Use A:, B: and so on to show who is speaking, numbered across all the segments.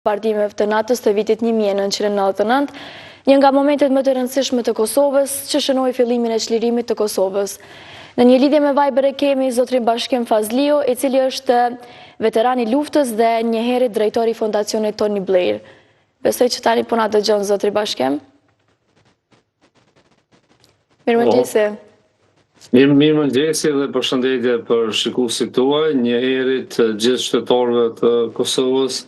A: bombardimeve të NATO-s të vitit 1999, një nga momentet më të rëndësishme të Kosovës, që shënoi fillimin e çlirimit të Kosovës. Në një lidhje me Viber e kemi zotrin Bashkim Fazlio, i cili është veteran i luftës dhe njëherë drejtori i fondacionit Tony Blair. Besoj që tani po na dëgjon zotri Bashkim. Mirëmëngjesi.
B: Mirëmëngjesi dhe përshëndetje për shikuesit tuaj, njëherë të gjithë qytetarëve të Kosovës.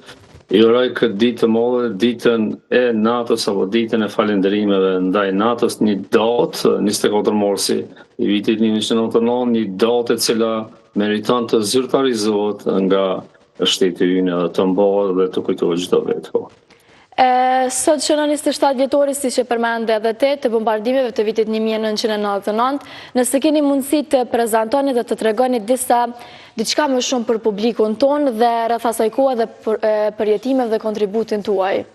B: I uroj këtë ditë të madhe, ditën e NATO-s apo ditën e falënderimeve ndaj NATO-s, një datë 24 marsi i vitit 1999, një datë e cila meriton të zyrtarizohet nga shteti ynë dhe të mbahet dhe të kujtohet çdo vetë.
A: Sot shënon 27 vjetori, si që përmende edhe të bombardimeve të vitit 1999, nëse keni mundësi të prezentoni dhe të tregoni diçka më shumë për publikun tonë dhe rreth asaj kohe dhe përjetimeve dhe kontributin tuaj.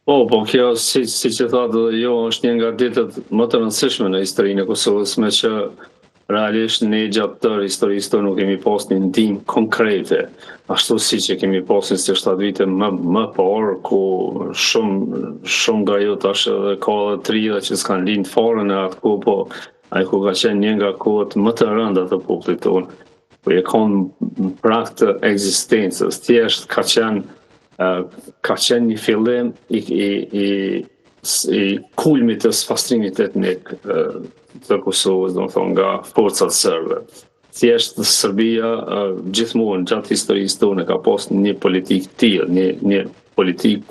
B: Po, kjo, si që thatë dhe jo, është një nga ditët më të rëndësishme në historinë e Kosovës, me që realisht ne gjatë tërë historisë tonë nuk kemi pas një ndihmë konkrete, ashtu si që kemi pas 27 vite më parë, ku shumë nga jo tash edhe ka edhe trija që s'kan lindë fare në atë kohë, po ai ku ka qenë një nga kohët më të rënda të popullit tonë, ku e kanë prag të ekzistencës, thjesht ka qenë një fillim i kulmit të sfastrimit etnik të Kosovës, do të thonë nga forcat serbe. Thjesht Serbia gjithmonë gjatë historisë tonë ka pas një politikë tillë, një politikë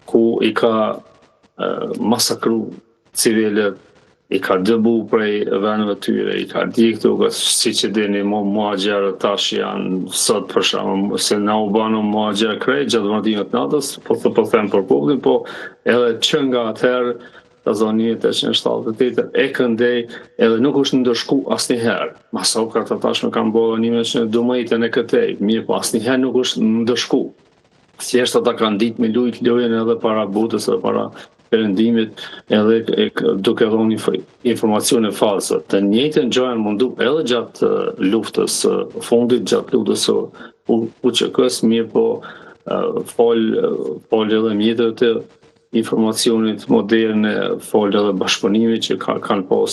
B: ku i ka masakru civilët, i ka dëbu prej vendeve tyre, i ka diktu, si që dini, muagjerë tash janë sot për shkakun se na u banu muagjerë krejt gjatë bombardimit të NATO-s, po them për popullin, po edhe që nga atëherë ta zonë 1978 e këndej edhe nuk është ndërshku asnjëherë. Masakrat tashmë kanë bërë 1912 e këtej, mirë po asnjëherë nuk është ndërshku. Thjesht ata kanë ditë me lujt lojën edhe para botës edhe para perëndimit, edhe duke dhënë informacione false. Të njëjtën gjë janë mundu edhe gjatë luftës fundit, gjatë luftës së UÇK-s, mirë po fol edhe mjetët të informacionit moderne, fol edhe bashkëpunimi që kanë pas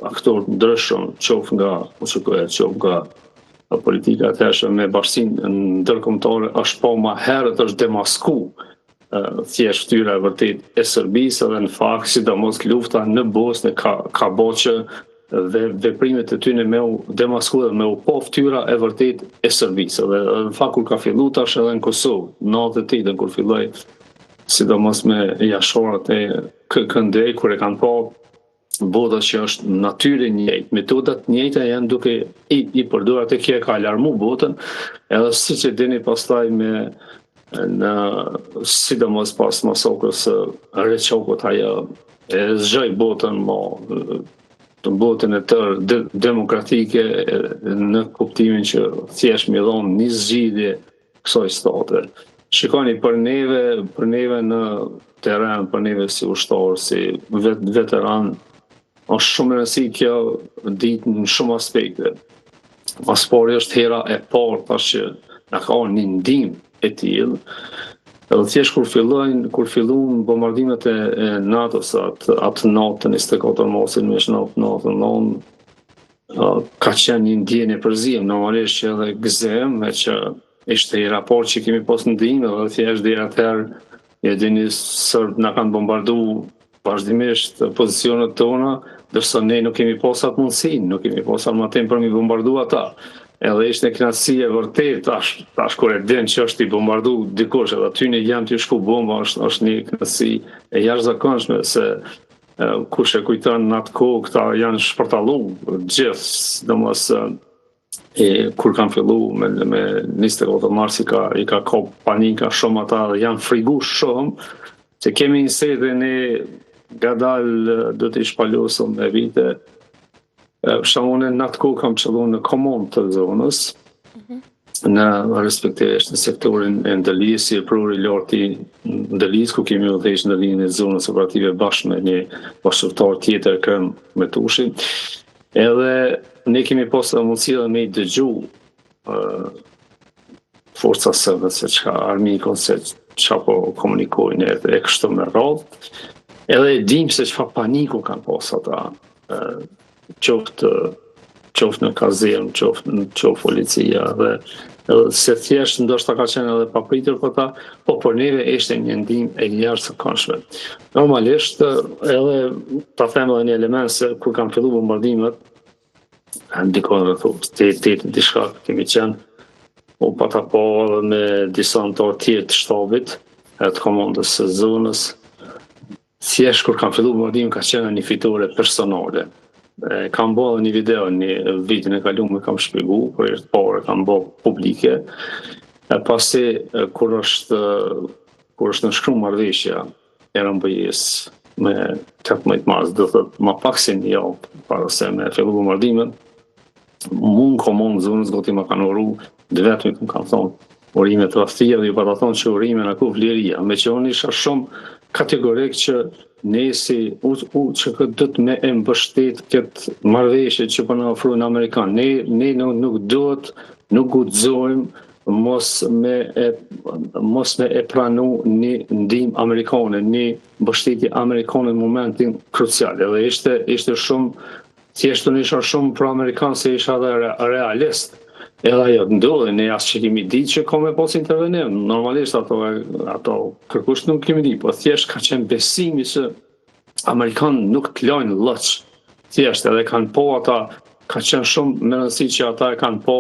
B: aktorë ndryshëm, qoftë nga UÇK-ja, qoftë nga politika e tërshme me bashkësinë ndërkombëtare, është po më herët është demasku thjesht fytyra e vërtet e Serbisë, edhe në fakt sidomos lufta në Bosnë ka bërë që veprimet e tyre me u demasku dhe me u po fytyra e vërtet e Serbisë. Dhe në fakt kur ka filluar tash edhe në Kosovë, në 98 kur filloi sidomos me jashtërorat e KKND, kur e kanë pa bota që është natyrë njëjtë, metodat njëjta janë duke i përdorur, atë që ka alarmu botën, edhe siç e dini pastaj sidomos pas masakrës Reçokut, ajo e zgjoi botën të botën e tërë demokratike në kuptimin që thjesht mi dhon një zgjidhje kësaj state. Shikoni, për neve në teren, për neve si ushtarë, si veteran, është shumë e rëndësishme kjo ditë në shumë aspekte. Paspori është hera e parë tash që na ka një ndihmë e tillë. Edhe thjesht kur filluan bombardimet e NATO-s atë natë 24 marsi 1999, ka qenë një ndjenjë përzim, normalisht që edhe gëzim, me që ishte i raport që kemi pas ndihmë, edhe thjesht deri atëherë e dini Serb na kanë bombarduar vazhdimisht pozicionet tona, ndërsa ne nuk kemi pas atë mundësinë, nuk kemi pas armatim për mi bombardu ata. Edhe ishte kënaqësi e vërtet tash kur e din që është i bombardu dikush, edhe aty në jam të shku bomba, është një kënaqësi e jashtëzakonshme, se kush e kujton në atë kohë, këta janë shpërtalluar gjithë, sidomos kur kanë filluar me 24 mars i ka kop panika shumë, ata janë frigu shumë, që kemi njëse dhe ne gadal do të shpalosëm me vite. Shamone në atë kohë kam qëlluar në komund të zonës, në respektivisht në sektorin e ndëlijës, si e pruri lartë i ndëlijës, ku kemi udhëhequr ndëlijën e zonës operative bashkë me një bashkëtar tjetër këm me Tushin. Edhe ne kemi pas mundësi dhe me i dëgju forca sërbe, se çka armikon, se çka po komunikojnë e kështu me radhë. Edhe e dim se çfarë paniku kanë pas ata, qoftë në kazernë, qoftë policia, edhe se thjesht ndoshta ka qenë edhe papritur për ta, po për neve ishte një ndihmë e jashtëzakonshme. Normalisht, edhe ta them edhe një element se kur kanë filluar bombardimet, ndikon rreth 8 diçka kemi qenë, u pata po edhe me disa anëtarë tjerë të shtabit, të komandës së zonës. Thjesht kur kanë filluar bombardimin ka qenë një fitore personale. Kam bërë një video një vitin e kaluar, kam shpjegu, por herë të parë kam bërë publike. Pasi kur është nënshkruar marrëveshja e rëmbëjes me 18 mars, do thotë më pak se një javë para se me fillu bombardimin, mund komandë zonës gati më kanë uru, dhe vetëm më kanë thonë urime të raftia dhe ju pa të thonë që urime në ku vleria, me që unë isha shumë kategorik që ne si që këtë dhëtë me e mbështet këtë marrëveshje që për në ofrujnë Amerikanë. Ne nuk duhet, nuk guxojmë mos me e pranu një ndihmë amerikane, një mbështetje amerikane në momentin krucial. Edhe ishte shumë, thjesht unë isha shumë pro Amerikanë se isha dhe realist. Edhe ajo ndodhe, ne asë që kemi ditë që ka me pas intervenim. Normalisht ato kërkush nuk kemi ditë, po thjesht ka qenë besimi që Amerikanë nuk të lajnë lëç. Thjesht edhe kanë po ata, ka qenë shumë me rëndësi që ata e kanë po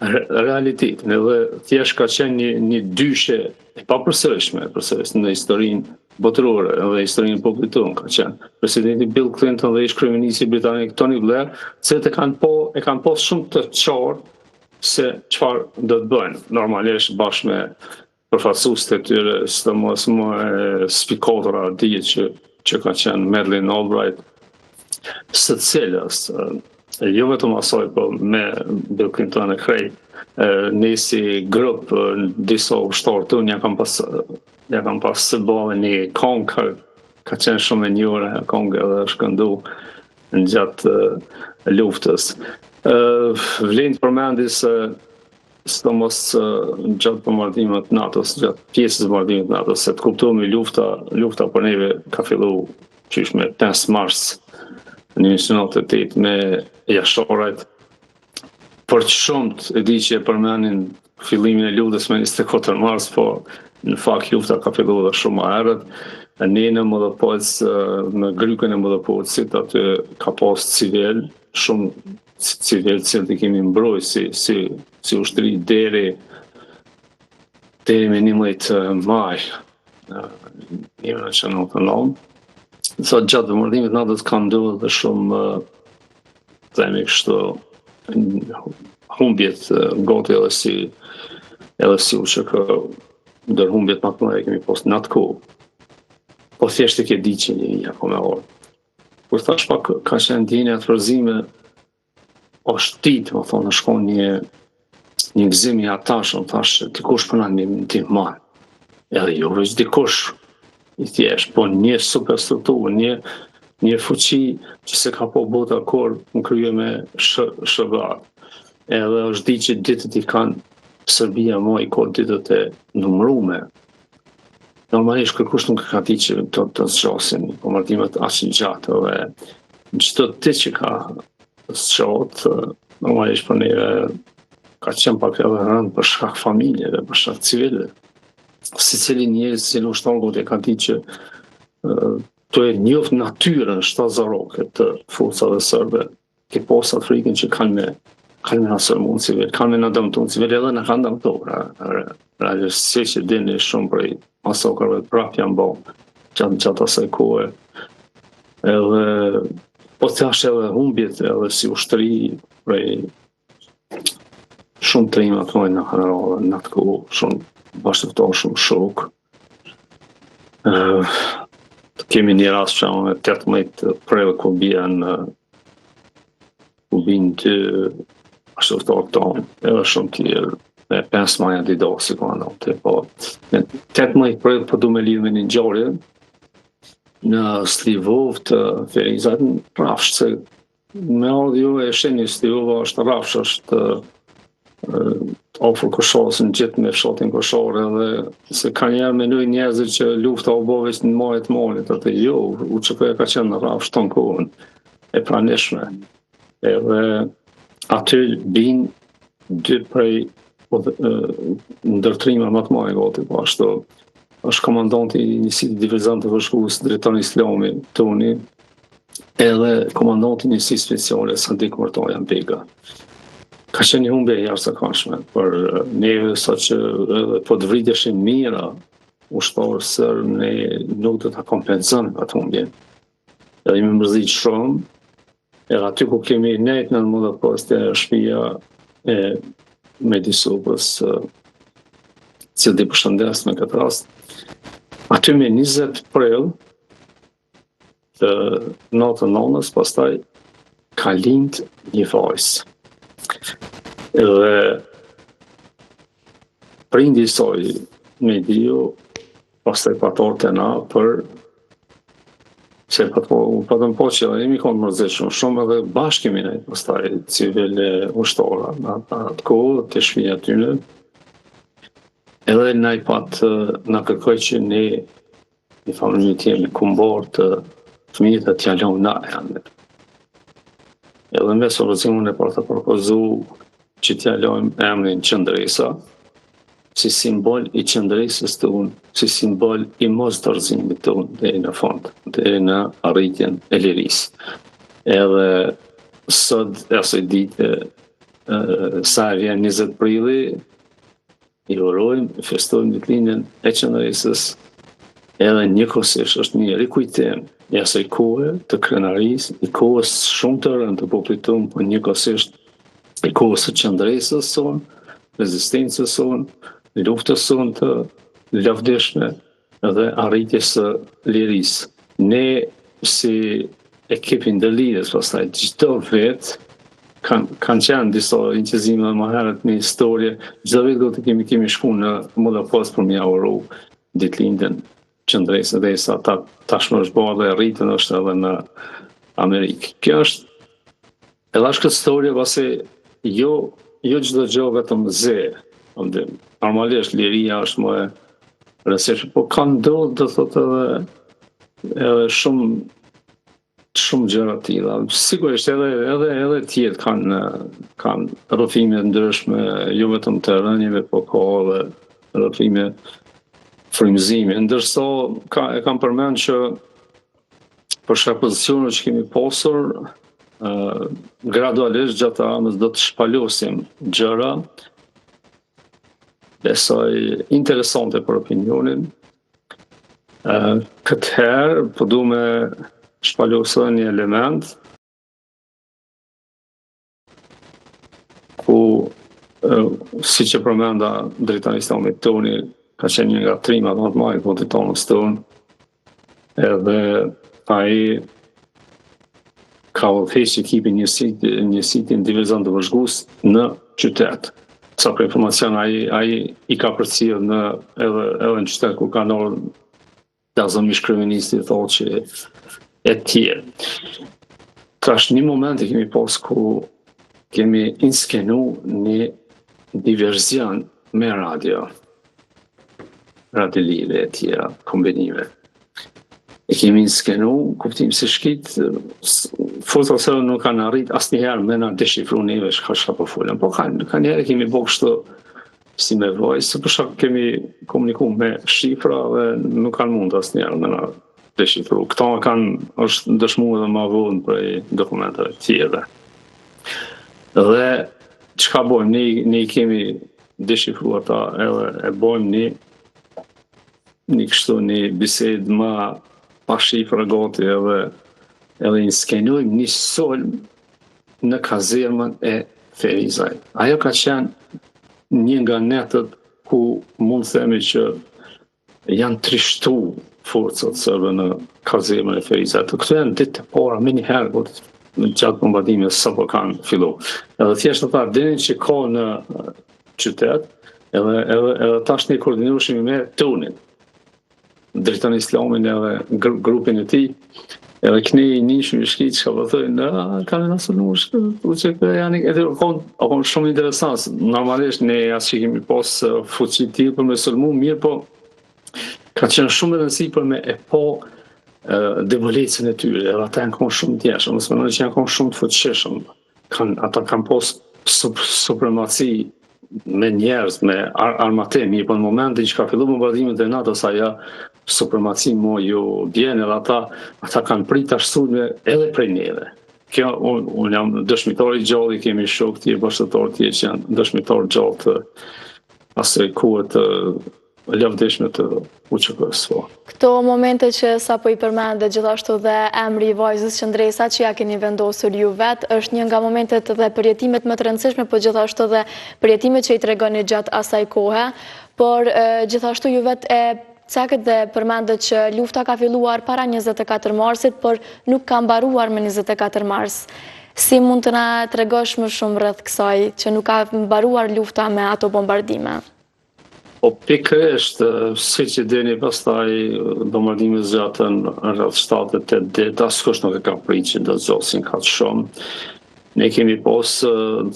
B: realitetin. Edhe thjesht ka qenë një dyshe e papërsërishme në historinë botërore edhe historinë popullit tonë ka qenë. Presidenti Bill Clinton dhe ish kryeministri britanik Tony Blair, se e kanë po shumë të qartë se çfarë do të bëjnë. Normalisht bashkë me përfaqësuesit e tyre, sidomos më spikatora dihet që ka qenë Madeleine Albright, së cilës jo vetëm asaj, po me Bill Clinton e krejt, ne si grup disa ushtarë tonë ja kam pas së ballë një këngë ka qenë shumë e njohur, këngë edhe shkëndu në gjatë luftës. Vlen të përmendi se sidomos gjatë bombardimit NATO-s, gjatë pjesës bombardimit NATO-s, se të kuptohemi lufta për neve ka fillu qysh me 5 mars në 1998 me jashtarët. Por që shumët e di që e përmenin fillimin e luftës me 24 mars, po në fakt lufta ka fillu dhe shumë më herët. Ne në Modopolc, në grykën e Modopolcit, aty ka pas civil, shumë civil cilët i kemi mbroj si ushtri deri me 11 maj 1999. Sa gjatë bombardimit natës ka ndodhur dhe shumë themi kështu humbjet gati edhe si u që ndër humbjet më të mëdha kemi pas në atë kohë. Po thjesht e ke di që një ako me orë. Kur thash pak ka qenë ndjenja të frëzime, është ditë, më thonë, shkon një gëzim i atashëm, thash, dikush përna një ndihman. Edhe jo, veç dikush i thjesht, po një superstrukturë, një fuqi që se ka po bota kur në krye me shëgar. Edhe është di që ditët i kanë Serbia më i kohë ditët e numrume. Normalisht kërkush nuk ka di që të zgjasin bombardimet aq gjatë dhe çdo ditë që ka zgjat, normalisht për neve ka qenë pak edhe rënd për shkak familjeve, për shkak civile. Secili njerëz si ushtarët e ka di që të e njoft natyrën shtazoroke të forcave serbe, ke pas atë frikën që kanë me asërmun civil, kanë me në dëmtun civil, edhe në kanë dëmtuar. Realisht si që dini shumë prej masakrave prap janë bo gjatë asaj kohe. Edhe po thash edhe humbjet edhe si ushtri prej shumë trima të mëjnë në generale në atë kohë, shumë bashkëtor, shumë shok. Kemi një rast që me 18 prill ku binë 2 bashkëtor tonë, edhe shumë tjerë. Me 5 maja didasi, ku anonte, po 18 prill po du me lidhë me një ngjarje në Slivov të Ferizat në Rafsh, se me ardhë ju e sheni Slivova është Rafsh, është ofër Koshorës në gjithë me fshatin Koshorë, edhe se ka njerë menoj njerëzit që lufta u bo veç në majët malit, atë jo, UÇK ka qenë në rrafë shton kohën e pranishme. Edhe aty bin dy prej ndërtrima më të mëdha gati, po ashtu është komandanti i njësitë divizant të vëzhgues drejtori Islami Toni, edhe komandanti i njësisë speciale Sadik Murtaja Bega. Ka qenë një humbje e jashtëzakonshme për neve, saqë edhe po të vriteshin mira ushtarë sërb, ne nuk do ta kompenzojmë atë humbje. Edhe jemi mërzit shumë, edhe aty ku kemi nejtë në mëdha poste shtëpia e Medisupës, që di përshëndes me këtë rast, aty me 20 prill të natën nënës, pastaj ka lind një vajzë. Edhe prindi i saj me diu, pastaj patorte na për se patëm po që jemi konë mërzeshëm shumë, edhe bashkë kemi nejtë pastaj civil ushtora në atë kohë të shpija tyne. Edhe na i patë na kërkoj që ne një familje t'jemi kumbar të fëmijët e t'jalon na janë. Edhe me solucionin e parë të propozu që t'jalojmë emrin Qëndresa, si simbol i qëndresës të unë, si simbol i mos dorëzimit të unë deri në fund, deri në arritjen e lirisë. Edhe sot, asoj dite, sa vjen 20 prilli, i urojmë, festojmë ditëlindjen e qëndresës, edhe njëkohësisht është një rikujtim i asaj kohe të krenarisë, i kohës shumë të rëndë të popullit tonë, por njëkohësisht i kohës së qëndresës sonë, rezistencës sonë, luftës sonë të lavdishme dhe arritjes së lirisë. Ne si ekipi ndërlidhjes pastaj çdo vit kanë qenë disa inqizime më herët në historie, çdo vit do të kemi shku në Budapest për m'ia uru ditëlindjen Qëndresës, dhe sa tashmë është bërë dhe rritën është edhe në Amerikë. Kjo është edhe është këtë historie pasi jo çdo gjë vetëm ze. Normalisht liria është më e rëndësishme, po ka ndodhur do thotë edhe shumë gjëra të tilla. Sigurisht edhe tjerë kanë rrëfime ndryshme, jo vetëm të rënieve, po ka edhe rrëfime frymëzimi. Ndërsa kam përmend që për shkak pozicioneve që kemi pasur, gradualisht gjatë anës do të shpalosim gjëra besoj interesante për opinionin. Këtë herë po du me shpalosë një element ku si që përmenda drejtari Islami Toni ka qenë një nga trimat më të mëdha të votit tonës tonë, edhe ai ka udhëheqë ekipin njësitin divizant të vëzhgues në qytet. Sa për informacion, ai i ka përcjell edhe në qytet ku ka ndodhur dazëmish kryeministi thotë që e tjerë. Ka është një moment e kemi pas ku kemi inskenu një diverzion me radio lidhe e tjera, kombinime. E kemi inskenu, kuptim se shkit, forca se nuk kanë arrit asnjëherë me na deshifru neve çka po folën. Po kanë njerë kemi bërë kështu si me voice, për shkak kemi komunikuar me shifra dhe nuk kanë mund asnjëherë me na deshifru. Këto është dëshmuar edhe më vonë prej dokumentave të tjera. Dhe çka bëjmë ne i kemi deshifruar ata edhe e bëjmë një kështu një bisedë më pa shifra gati edhe inskenojmë një sulm në kazermën e Ferizaj. Ajo ka qenë një nga netët ku mund themi që janë trishtu forcat sërbe në kazermën e Ferizaj. Këto janë ditë të para, me një herë në gjatë bombardimit sa po kanë fillu. Edhe thjesht ata dinin që ka në qytet, edhe tash ne koordinueshim me Tonin, drejtën Islamin edhe grupin e tij, Edhe këni një shumë shkit që ka përthojnë, kanë në sënush, që janë, edhe akon shumë interesant, normalisht ne asë që kemi pas fuqi tillë për me sëlmu, mirë po, ka qenë shumë rëndësi për me e po devolecën e tyre, edhe ata janë konë shumë tjeshëm, mësë mënoj që janë konë shumë të fuqishëm, ata kanë pas supremaci me njerëz, me armatim, mirë po në momentin që ka fillu bombardimet e NATO-s aja supremaci mo ju bjen edhe ata kanë prit ashtume edhe prej neve. Kjo, unë jam dëshmitar i gjallë, kemi shok tje bashkëtor tje që janë dëshmitar gjallë të asaj kuhet të lavdishme të UÇK-s.
A: Këto momente që sapo i përmendë gjithashtu dhe emri i vajzës Qëndresa që ja keni vendosur ju vetë, është një nga momentet dhe përjetimet më të rëndësishme, por gjithashtu dhe përjetimet që i tregoni gjatë asaj kohe, por gjithashtu ju vetë e cakët dhe përmendët që lufta ka filluar para 24 marsit, por nuk ka mbaruar me 24 mars. Si mund të na tregosh më shumë rreth kësaj që nuk ka mbaruar lufta me ato bombardime?
B: Po pikërisht, si që dini pastaj bombardime zgjatën rreth 7-8 ditë, askush nuk e ka pritur që do zgjosin kaq shumë. Ne kemi pas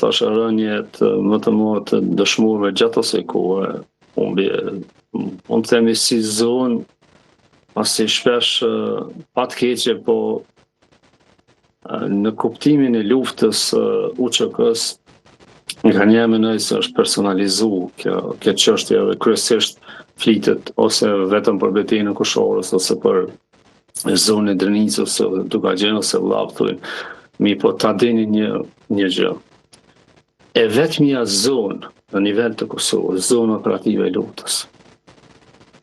B: thashë rënjet më të mëdha të dëshmuarve gjatë asaj kohe. Unë të themi si zonë, pasi shpesh pa të keqe, po në kuptimin e luftës UÇK-s, nga një menoj se është personalizu kjo çështje dhe kryesisht flitet ose vetëm për betejën e Kushorës ose për zonën e Drenicës ose Dukagjen ose Llaftullin. Mi po ta dini një gjë. E vetmja zonë në nivel të Kosovës, zonë operative e luftës,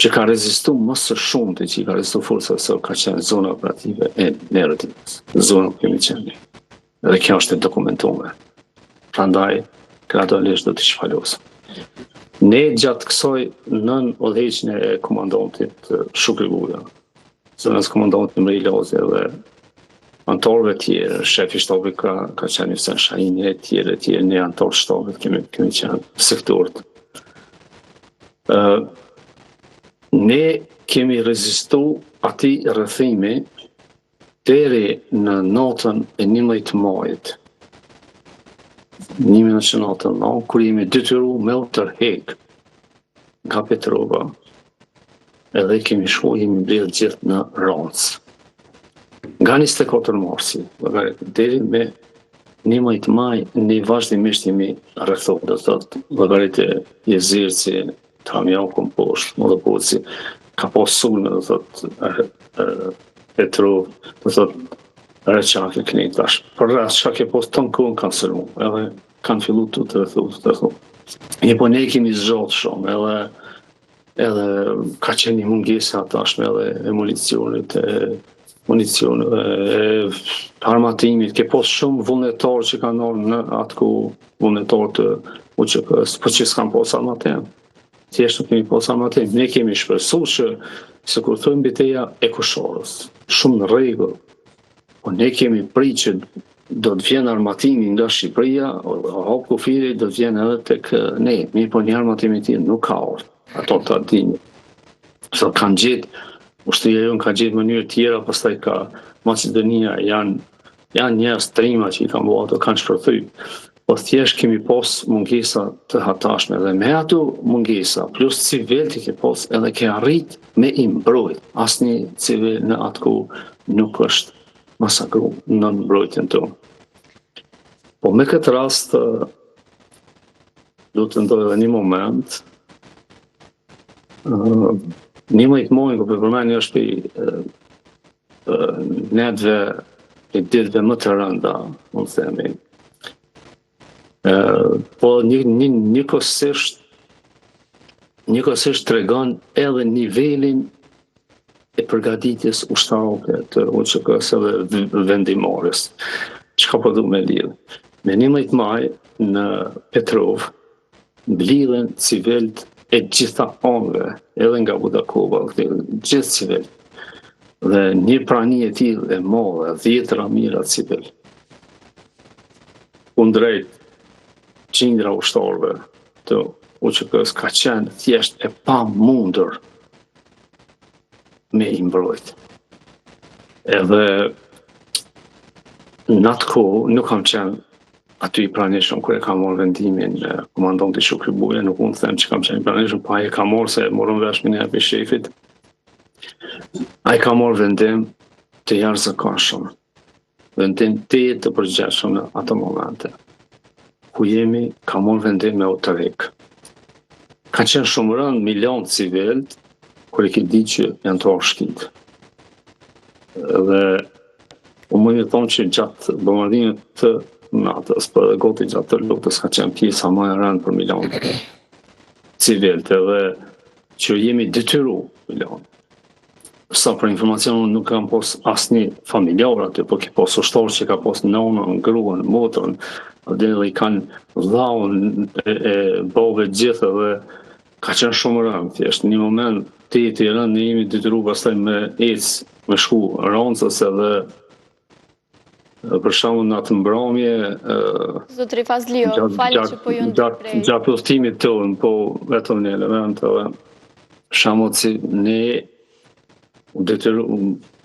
B: që ka rezistu më së shumti që i ka rezistu forca se ka qenë zona operative e Neretidës, zona ku kemi qenë. Dhe kjo është e dokumentuar. Prandaj, gradualisht do të shpalosëm. Ne gjatë kësaj nën udhëheqjen e komandantit Shukri Guja, zonës komandantit Mri Lazi dhe antarëve tjerë, shefi shtabit ka qenë Hysén Shahini e tjerë, ne antarë shtabit kemi qenë sektorët. Ne kemi rezistu ati rrëthimi deri në natën e 11 majit. 1999, kur jemi detyru me u tërheq nga Petrova, edhe kemi jemi mbledh gjithë në Rancë. Nga 24 marsi, deri me 11 maj, ne vazhdimisht jemi rrethuar, do thotë, llogarit e Jezirci, Tramjakun poshtë, Mollëpoci, ka pas sulme, do thotë, Petrov, do thotë, Reçaki këni tash. Për rreth çka ke pas ton kohën kanë sëlmu, edhe kanë fillu të rrethu. Po ne kemi zgjat shumë, edhe ka qenë një mungesë tashme edhe e municionit, e armatimit, ke pas shumë vullnetarë që kanë ardhur në atë ku vullnetarë të UÇK-s, po që s'kan pas armatim. Thjesht nuk kemi pas armatim. Ne kemi shpresuar që, se kur thojmë betejë e Kushorës, shumë në rregull. Po ne kemi prit që do të vjen armatimi nga Shqipëria, hap kufiri do të vjen edhe tek ne. Mirë po një armatim i tillë nuk ka ardhur. Ato ta dinë. Se kanë gjetë, ushtria jonë ka gjetë mënyrë tjera, pastaj ka Maqedonia, janë njerëz trima që i kanë bërë ato, kanë shpërthy. Po thjesht kemi pas mungesa të hatashme dhe me ato mungesa, plus civil që ke pas, edhe ke arrit me i mbrojt. Asnjë civil në atë ku nuk është masakru në mbrojtjen tonë. Po me këtë rast, do të ndodhë edhe një moment, 11 muaj, ku përmendni është netëve e ditëve më të rënda, mund të themi. Po njëkohësisht tregon edhe nivelin e përgatitjes ushtarake të UÇK-s edhe vendimores. Çka po du me lidh? Me 11 maj në Petrov mblidhen civilt e gjitha anëve, edhe nga Budakova, gjithë civilt. Dhe një prani e tillë e madhe, 10 mijëra civil. Kundrejt qindra ushtarëve të UÇK-s ka qenë thjesht e pamundur me i mbrojt. Edhe në atë kohë nuk kam qenë aty i pranishëm kur e kam marrë vendimin komandanti Shukri Buja, nuk mund të them që kam qenë i pranishëm, pa e kam marrë se morën vesh me një për shefit. Ai ka marrë vendim të jashtëzakonshëm, vendim të përgjithshëm në ato momente. Ku jemi, ka marrë vendim me autorik. Ka qenë shumë rënd milion civil, kur e ki di që janë të shtit. Dhe më një thonë që gjatë bombardimit të natës, për dhe goti gjatë të luftës, ka qenë pjesa më e rënd për milion civilt, edhe që jemi detyru milion. Sa për informacion nuk kam pos asni familjar aty, po ki pos ushtar që ka pos nonën, gruan, motrën, dhe i kanë dhaun e bove gjithë dhe ka qenë shumë rënd. Thjesht një moment të i rënd ne jemi detyru pastaj me me shku Roncës edhe për shembull në atë mbrëmje
A: Zotri Fazlio, falë që po ju ndërprej.
B: Gjatë udhëtimit tonë, po vetëm një element edhe shembull si ne detyru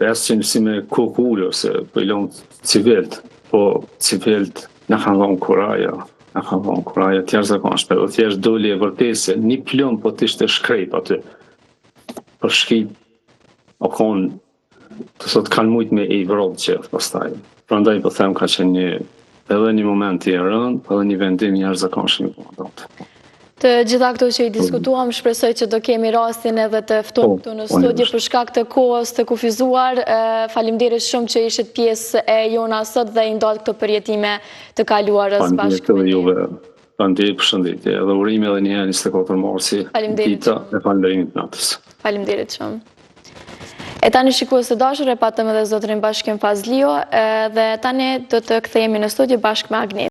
B: pesë si me kokullë ose po i lënë civilt, po civilt na kanë dhënë kuraja, të jashtëzakonshme, dhe thjesht doli e vërtetë se një plumb po t'ishte shkrejt aty. Për shkip, o konë, të sot kanë mujt me i vrot qef pastaj. Prandaj po them ka qenë edhe një moment i rënd, edhe një vendim i jashtëzakonshëm i komandantit.
A: Të gjitha këto që i diskutuam, shpresoj që do kemi rastin edhe të ftuar këtu në studio për shkak të kohës të kufizuar. Faleminderit shumë që ishit pjesë e jona sot dhe i ndalë këto përjetime të kaluarës bashkë me ne.
B: Faleminderit, përshëndetje, edhe urime edhe një 24 marsi, dita e falënderimit natës.
A: Faleminderit shumë. E tani shikues të dashur, e patëm edhe zotrin Bashkim Fazlio, dhe tani do të kthehemi në studio bashkë me Agnes.